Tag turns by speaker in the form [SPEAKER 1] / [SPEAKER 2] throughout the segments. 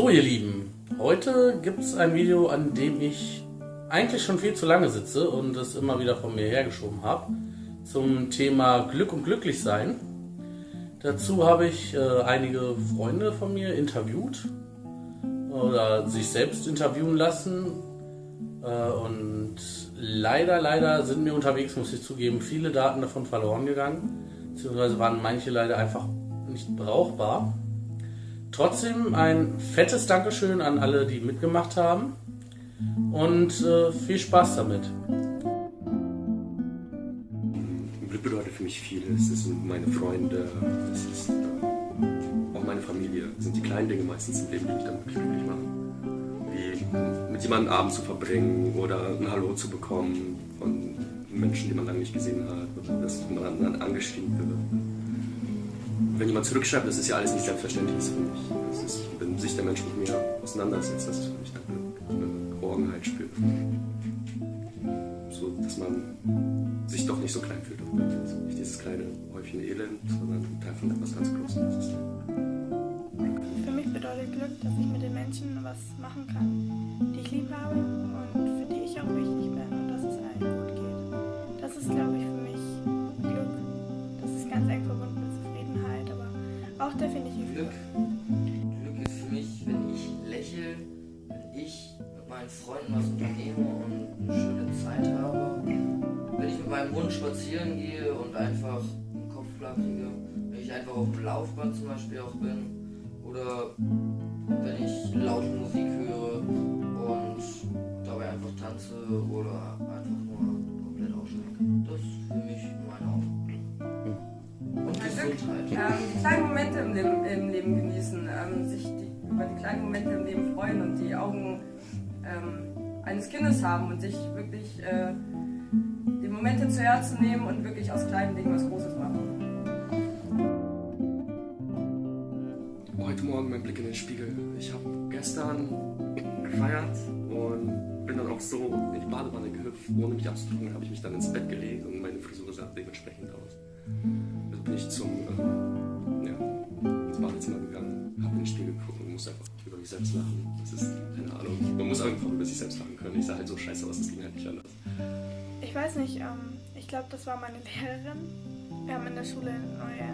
[SPEAKER 1] So ihr Lieben, heute gibt es ein Video, an dem ich eigentlich schon viel zu lange sitze und es immer wieder von mir hergeschoben habe, zum Thema Glück und Glücklichsein. Dazu habe ich einige Freunde von mir interviewt oder sich selbst interviewen lassen und leider sind mir unterwegs, muss ich zugeben, viele Daten davon verloren gegangen, beziehungsweise waren manche leider einfach nicht brauchbar. Trotzdem ein fettes Dankeschön an alle, die mitgemacht haben und viel Spaß damit.
[SPEAKER 2] Glück bedeutet für mich viel. Es sind meine Freunde, es ist auch meine Familie. Es sind die kleinen Dinge meistens im Leben, die mich dann wirklich glücklich machen. Wie mit jemandem Abend zu verbringen oder ein Hallo zu bekommen von Menschen, die man lange nicht gesehen hat oder dass man dann angeschrieben wird. Wenn jemand zurückschreibt, das ist ja alles nicht selbstverständlich für mich. Das ist, wenn sich der Mensch mit mir auseinandersetzt, das ist für mich dann Glück, eine Geborgenheit spürt. So, dass man sich doch nicht so klein fühlt. Also nicht dieses kleine Häufchen Elend, sondern Teil von etwas ganz Großem. Das ist Glück.
[SPEAKER 3] Für mich bedeutet Glück, dass ich mit den Menschen was machen kann, die ich lieb habe und für die ich auch wichtig bin und dass es allen gut geht. Das ist, glaube ich, für mich Glück. Das ist ganz eng verbunden mit Zufriedenheit, aber auch definitiv Glück.
[SPEAKER 4] Glück ist für mich, wenn ich lächle, wenn ich mit meinen Freunden was unternehme und eine schöne Zeit habe, wenn ich mit meinem Hund spazieren gehe und einfach den Kopf klar kriege, wenn ich einfach auf dem Laufband zum Beispiel auch bin oder wenn ich laute Musik höre und dabei einfach tanze oder einfach nur komplett aussteige. Das ist für mich meine Augen. Und Gesundheit.
[SPEAKER 5] Die kleinen Momente im Leben genießen, sich über die kleinen Momente im Leben freuen und die Augen eines Kindes haben und sich wirklich die Momente zu Herzen nehmen und wirklich aus kleinen Dingen was Großes machen.
[SPEAKER 2] Heute Morgen mein Blick in den Spiegel. Ich habe gestern gefeiert und bin dann auch so in die Badewanne gehüpft. Ohne mich abzudrücken, habe ich mich dann ins Bett gelegt und meine Frisur sah dementsprechend aus. Dann bin ich ins Badezimmer gegangen, habe in den Spiegel geguckt und musste einfach über mich selbst lachen. Das ist, keine Ahnung, man muss einfach über sich selbst lachen können. Ich sah halt so scheiße aus, das ging halt nicht anders.
[SPEAKER 3] Ich weiß nicht, ich glaube, das war meine Lehrerin. Wir haben in der Schule eine neue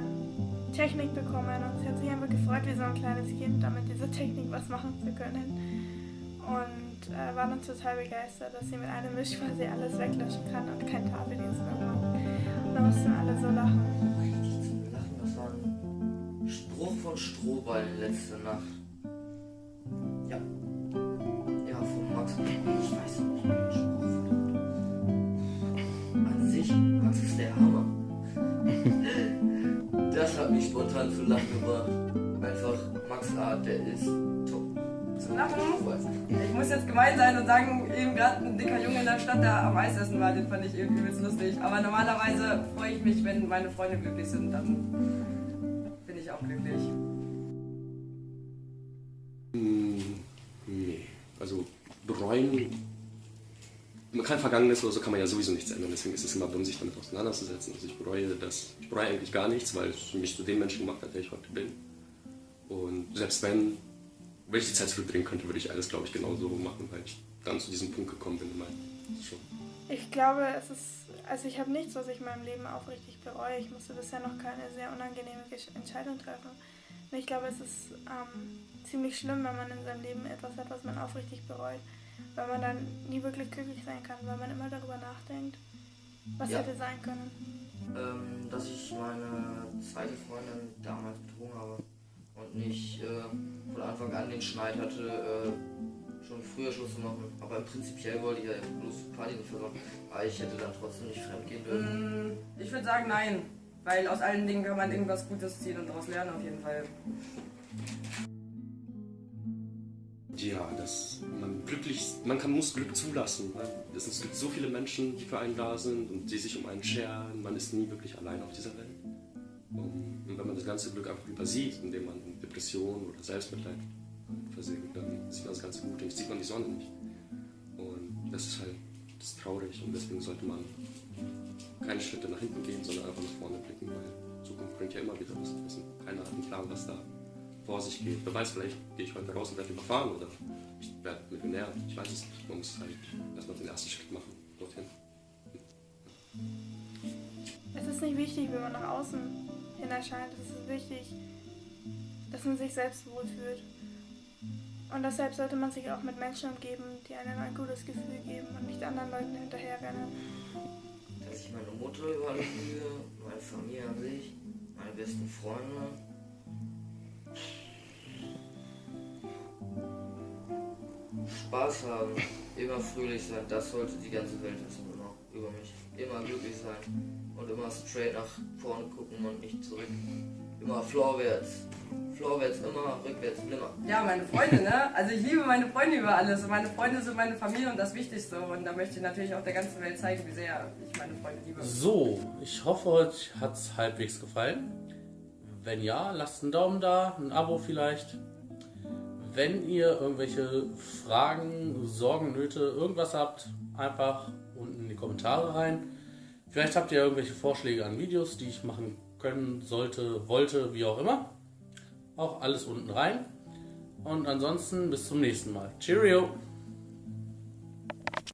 [SPEAKER 3] Technik bekommen und sie hat sich einfach gefreut wie so ein kleines Kind, damit diese Technik was machen zu können. Und war dann total begeistert, dass sie mit einem Wisch quasi alles weglöschen kann und kein Tafeldienst mehr macht. Und da mussten alle so lachen.
[SPEAKER 4] Richtig zum Lachen, das war ein Spruch von Strohball letzte Nacht. Ja. Ja, von Max. Ich weiß nicht, wie der Spruch verdammt. An sich, Max ist der Hammer. Das hat mich spontan zu lachen gebracht. Einfach, Max Art, der ist top.
[SPEAKER 5] Zum Lachen? Ich muss jetzt gemein sein und sagen, eben gerade ein dicker Junge in der Stadt, der am Eis essen war, den fand ich irgendwie übelst lustig. Aber normalerweise freue ich mich, wenn meine Freunde glücklich sind, dann bin ich auch glücklich.
[SPEAKER 2] Nee, also bereuen, man kann Vergangenes oder so kann man ja sowieso nichts ändern, deswegen ist es immer dumm, sich damit auseinanderzusetzen. Also ich bereue eigentlich gar nichts, weil es mich zu dem Menschen gemacht hat, der ich heute bin. Und selbst wenn ich die Zeit zurückdrehen könnte, würde ich alles, glaube ich, genauso machen, weil ich dann zu diesem Punkt gekommen bin.
[SPEAKER 3] Ich glaube, ich habe nichts, was ich in meinem Leben aufrichtig bereue. Ich musste bisher noch keine sehr unangenehme Entscheidung treffen. Und ich glaube, es ist ziemlich schlimm, wenn man in seinem Leben etwas hat, was man aufrichtig bereut. Weil man dann nie wirklich glücklich sein kann, weil man immer darüber nachdenkt, was hätte sein können.
[SPEAKER 4] Dass ich meine zweite Freundin damals betrogen habe und nicht von Anfang an den Schneid hatte, schon früher Schluss zu machen. Aber prinzipiell wollte ich ja bloß Party nicht versorgen. Aber ich hätte dann trotzdem nicht fremd gehen dürfen.
[SPEAKER 5] Ich würde sagen nein, weil aus allen Dingen kann man irgendwas Gutes ziehen und daraus lernen auf jeden Fall.
[SPEAKER 2] Ja, man muss Glück zulassen. Es gibt so viele Menschen, die für einen da sind und die sich um einen scheren. Man ist nie wirklich allein auf dieser Welt. Und wenn man das ganze Glück einfach übersieht, indem man in Depression oder Selbstmitleid versinkt, dann sieht man das ganze Gut, dann sieht man die Sonne nicht. Und das ist traurig und deswegen sollte man keine Schritte nach hinten gehen, sondern einfach nach vorne blicken, weil Zukunft bringt ja immer wieder was zu wissen. Keiner hat einen Plan, was da vor sich geht. Wer weiß, vielleicht gehe ich heute raus und werde überfahren oder ich werde Millionär. Ich weiß es nicht. Man muss halt erstmal den ersten Schritt machen dorthin.
[SPEAKER 3] Es ist nicht wichtig, wie man nach außen hin erscheint. Es ist wichtig, dass man sich selbst wohlfühlt. Und deshalb sollte man sich auch mit Menschen umgeben, die einem ein gutes Gefühl geben und nicht anderen Leuten hinterherrennen.
[SPEAKER 4] Dass ich meine Mutter überall liebe, meine Familie an sich, meine besten Freunde. Spaß haben, immer fröhlich sein, das sollte die ganze Welt wissen über mich. Immer glücklich sein und immer straight nach vorne gucken und nicht zurück. Immer vorwärts. Vorwärts, immer, rückwärts, nimmer.
[SPEAKER 5] Ja, meine Freunde, ne? Also ich liebe meine Freunde über alles. Und meine Freunde sind meine Familie und das Wichtigste. Und da möchte ich natürlich auch der ganzen Welt zeigen, wie sehr ich meine Freunde liebe.
[SPEAKER 1] So, ich hoffe, euch hat es halbwegs gefallen. Wenn ja, lasst einen Daumen da, ein Abo vielleicht. Wenn ihr irgendwelche Fragen, Sorgen, Nöte, irgendwas habt, einfach unten in die Kommentare rein. Vielleicht habt ihr irgendwelche Vorschläge an Videos, die ich machen können, sollte, wollte, wie auch immer. Auch alles unten rein. Und ansonsten bis zum nächsten Mal. Cheerio!